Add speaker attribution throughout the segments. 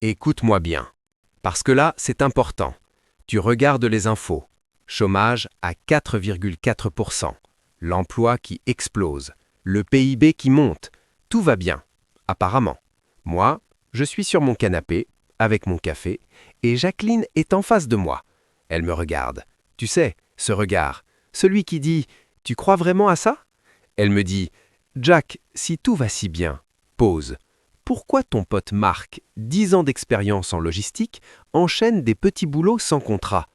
Speaker 1: Écoute-moi bien. Parce que là, c'est important. Tu regardes les infos. Chômage à 4,4%. L'emploi qui explose. Le PIB qui monte. Tout va bien. Apparemment. Moi, je suis sur mon canapé, avec mon café, et Jacqueline est en face de moi. Elle me regarde. Tu sais, ce regard. Celui qui dit « Tu crois vraiment à ça ?» Elle me dit « Jack, si tout va si bien, pause. Pourquoi ton pote Marc, 10 ans d'expérience en logistique, enchaîne des petits boulots sans contrat ?»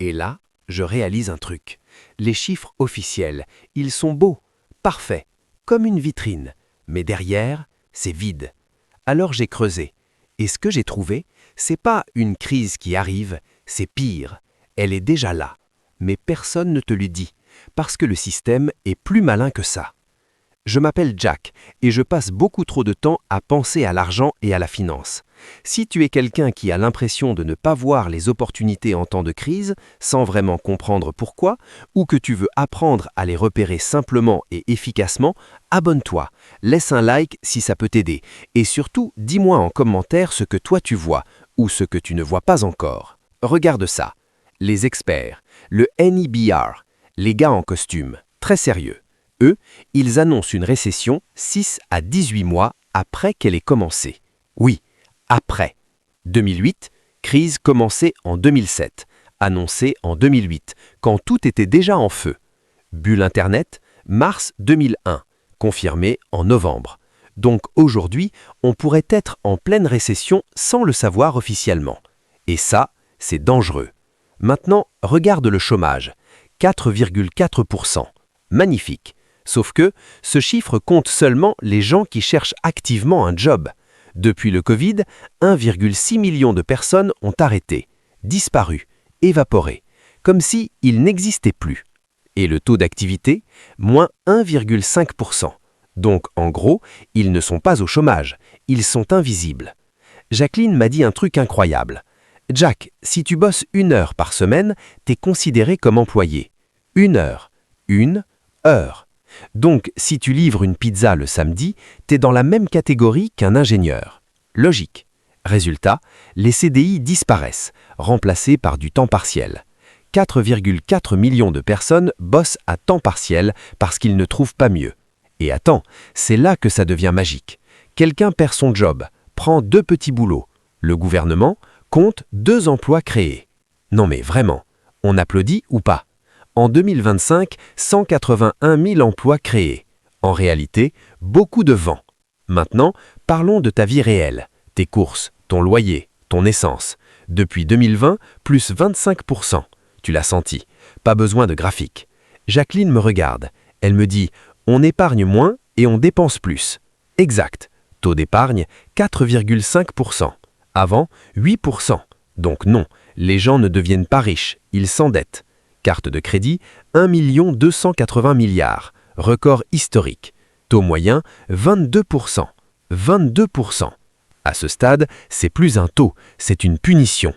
Speaker 1: Et là, je réalise un truc. Les chiffres officiels, ils sont beaux, parfaits, comme une vitrine. Mais derrière, c'est vide. Alors j'ai creusé. Et ce que j'ai trouvé, c'est pas une crise qui arrive, c'est pire. Elle est déjà là. Mais personne ne te le dit, parce que le système est plus malin que ça. Je m'appelle Jack et je passe beaucoup trop de temps à penser à l'argent et à la finance. Si tu es quelqu'un qui a l'impression de ne pas voir les opportunités en temps de crise, sans vraiment comprendre pourquoi, ou que tu veux apprendre à les repérer simplement et efficacement, abonne-toi, laisse un like si ça peut t'aider, et surtout dis-moi en commentaire ce que toi tu vois, ou ce que tu ne vois pas encore. Regarde ça. Les experts, le NEBR, les gars en costume, très sérieux. Eux, ils annoncent une récession 6 à 18 mois après qu'elle ait commencé. Oui, après. 2008, crise commencée en 2007, annoncée en 2008, quand tout était déjà en feu. Bulle Internet, mars 2001, confirmée en novembre. Donc aujourd'hui, on pourrait être en pleine récession sans le savoir officiellement. Et ça, c'est dangereux. Maintenant, regarde le chômage, 4,4%. Magnifique. Sauf que ce chiffre compte seulement les gens qui cherchent activement un job. Depuis le Covid, 1,6 million de personnes ont arrêté, disparu, évaporé, comme si ils n'existaient plus. Et le taux d'activité, moins 1,5%. Donc en gros, ils ne sont pas au chômage, ils sont invisibles. Jacqueline m'a dit un truc incroyable. Jack, si tu bosses 1 heure par semaine, t'es considéré comme employé. 1 heure. 1 heure. Donc, si tu livres une pizza le samedi, t'es dans la même catégorie qu'un ingénieur. Logique. Résultat, les CDI disparaissent, remplacés par du temps partiel. 4,4 millions de personnes bossent à temps partiel parce qu'ils ne trouvent pas mieux. Et attends, c'est là que ça devient magique. Quelqu'un perd son job, prend 2 petits boulots. Le gouvernement compte 2 emplois créés. Non mais vraiment, on applaudit ou pas ? En 2025, 181 000 emplois créés. En réalité, beaucoup de vent. Maintenant, parlons de ta vie réelle. Tes courses, ton loyer, ton essence. Depuis 2020, plus 25%. Tu l'as senti. Pas besoin de graphique. Jacqueline me regarde. Elle me dit « On épargne moins et on dépense plus ». Exact. Taux d'épargne, 4,5%. Avant, 8%. Donc non, les gens ne deviennent pas riches, ils s'endettent. Carte de crédit, 1 280 milliards, record historique. Taux moyen, 22%. 22%. À ce stade, c'est plus un taux, c'est une punition.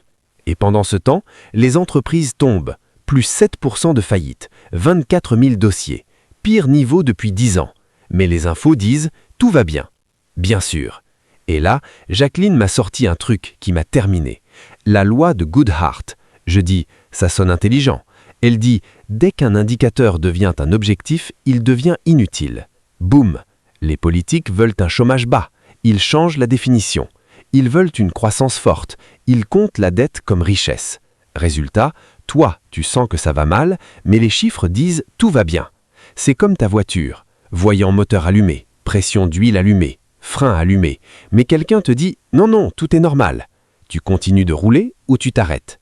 Speaker 1: Et pendant ce temps, les entreprises tombent. Plus 7% de faillite, 24 000 dossiers. Pire niveau depuis 10 ans. Mais les infos disent « tout va bien ». Bien sûr. Et là, Jacqueline m'a sorti un truc qui m'a terminé. La loi de Goodhart. Je dis « ça sonne intelligent ». Elle dit « dès qu'un indicateur devient un objectif, il devient inutile ». Boum. Les politiques veulent un chômage bas. Ils changent la définition. Ils veulent une croissance forte. Ils comptent la dette comme richesse. Résultat, toi, tu sens que ça va mal, mais les chiffres disent « tout va bien ». C'est comme ta voiture. Voyant moteur allumé, pression d'huile allumée, frein allumé. Mais quelqu'un te dit « non, non, tout est normal ». Tu continues de rouler ou tu t'arrêtes.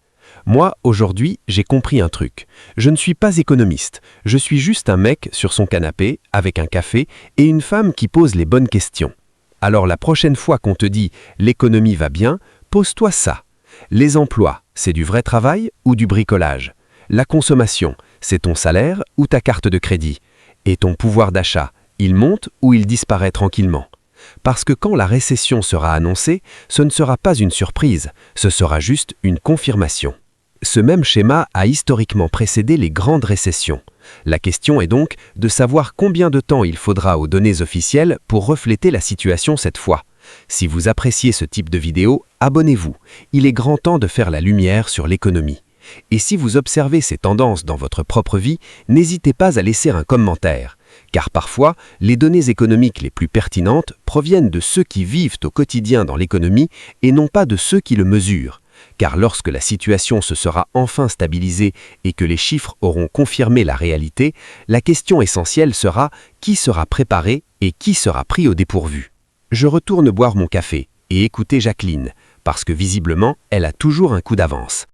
Speaker 1: Moi, aujourd'hui, j'ai compris un truc. Je ne suis pas économiste. Je suis juste un mec sur son canapé, avec un café, et une femme qui pose les bonnes questions. Alors la prochaine fois qu'on te dit « l'économie va bien », pose-toi ça. Les emplois, c'est du vrai travail ou du bricolage? La consommation, c'est ton salaire ou ta carte de crédit? Et ton pouvoir d'achat, il monte ou il disparaît tranquillement? Parce que quand la récession sera annoncée, ce ne sera pas une surprise, ce sera juste une confirmation. Ce même schéma a historiquement précédé les grandes récessions. La question est donc de savoir combien de temps il faudra aux données officielles pour refléter la situation cette fois. Si vous appréciez ce type de vidéo, abonnez-vous. Il est grand temps de faire la lumière sur l'économie. Et si vous observez ces tendances dans votre propre vie, n'hésitez pas à laisser un commentaire. Car parfois, les données économiques les plus pertinentes proviennent de ceux qui vivent au quotidien dans l'économie et non pas de ceux qui le mesurent. Car lorsque la situation se sera enfin stabilisée et que les chiffres auront confirmé la réalité, la question essentielle sera qui sera préparé et qui sera pris au dépourvu. Je retourne boire mon café et écouter Jacqueline, parce que visiblement, elle a toujours un coup d'avance.